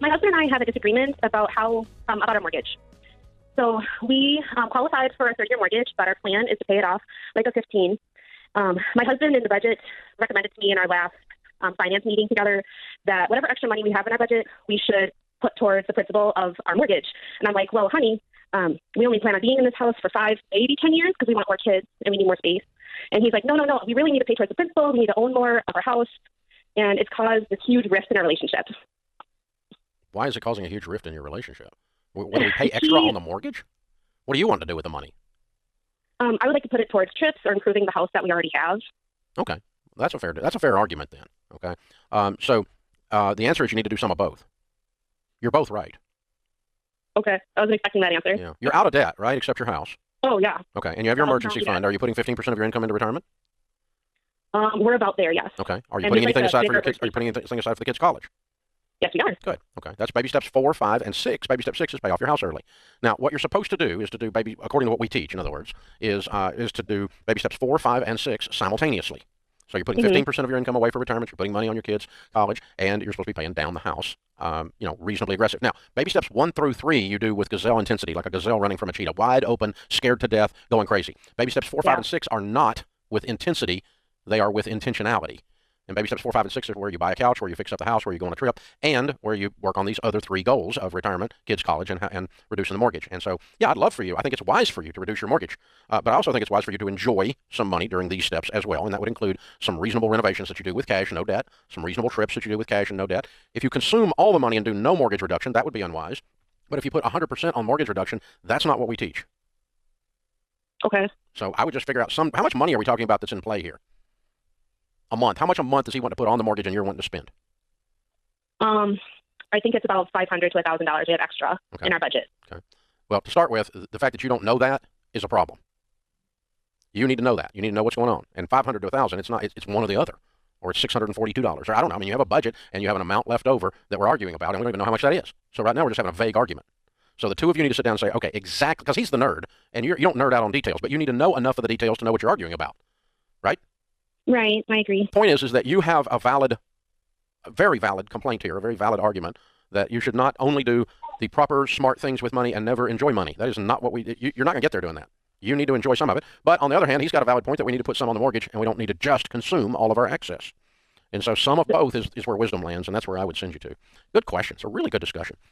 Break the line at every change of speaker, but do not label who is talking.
my husband and I have a disagreement about about our mortgage. So we qualified for a 30-year mortgage, but our plan is to pay it off like a 15. My husband in the budget recommended to me in our last finance meeting together that whatever extra money we have in our budget, we should put towards the principal of our mortgage. And I'm like, well, honey, we only plan on being in this house for 5, maybe 10 years because we want more kids and we need more space. And he's like, no, we really need to pay towards the principal. We need to own more of our house. And it's caused this huge rift in our relationship.
Why is it causing a huge rift in your relationship? What, do we pay extra on the mortgage? What do you want to do with the money?
I would like to put it towards trips or improving the house that we already have.
Okay. That's a fair argument then. Okay. So the answer is you need to do some of both. You're both right.
Okay. I wasn't expecting that answer.
Yeah. You're out of debt, right? Except your house.
Oh, yeah.
Okay. And you have your emergency fund. Are you putting 15% of your income into retirement?
We're about there, yes.
Okay. Are you putting anything aside for your kids? Are you putting anything aside for the kids' college?
Yes, we are.
Good. Okay. That's baby steps 4, 5, and 6. Baby step 6 is pay off your house early. Now, what you're supposed to do is to do according to what we teach, in other words, is to do baby steps 4, 5, and 6 simultaneously. So you're putting 15% of your income away for retirement. You're putting money on your kids' college, and you're supposed to be paying down the house. Reasonably aggressive. Now, baby steps 1 through 3 you do with gazelle intensity, like a gazelle running from a cheetah, wide open, scared to death, going crazy. Baby steps 4, 5, and 6 are not with intensity. They are with intentionality. And baby steps 4, 5, and 6 is where you buy a couch, where you fix up the house, where you go on a trip, and where you work on these other 3 goals of retirement, kids' college, and reducing the mortgage. And so, yeah, I'd love for you. I think it's wise for you to reduce your mortgage. But I also think it's wise for you to enjoy some money during these steps as well. And that would include some reasonable renovations that you do with cash and no debt, some reasonable trips that you do with cash and no debt. If you consume all the money and do no mortgage reduction, that would be unwise. But if you put 100% on mortgage reduction, that's not what we teach.
Okay.
So I would just figure out how much money are we talking about that's in play here? A month. How much a month does he want to put on the mortgage and you're wanting to spend?
I think it's about $500 to $1,000 we have extra in our budget.
Okay. Well, to start with, the fact that you don't know that is a problem. You need to know that. You need to know what's going on. And $500 to $1,000, it's one or the other. Or it's $642. Or I don't know. I mean, you have a budget and you have an amount left over that we're arguing about, and we don't even know how much that is. So right now we're just having a vague argument. So the two of you need to sit down and say, okay, exactly, because he's the nerd, and you don't nerd out on details, but you need to know enough of the details to know what you're arguing about. Right?
Right, I agree.
The point is that you have a very valid complaint here, a very valid argument that you should not only do the proper smart things with money and never enjoy money. That is not what you're not going to get there doing that. You need to enjoy some of it. But on the other hand, he's got a valid point that we need to put some on the mortgage and we don't need to just consume all of our excess. And so some of both is where wisdom lands, and that's where I would send you to. Good question. It's a really good discussion.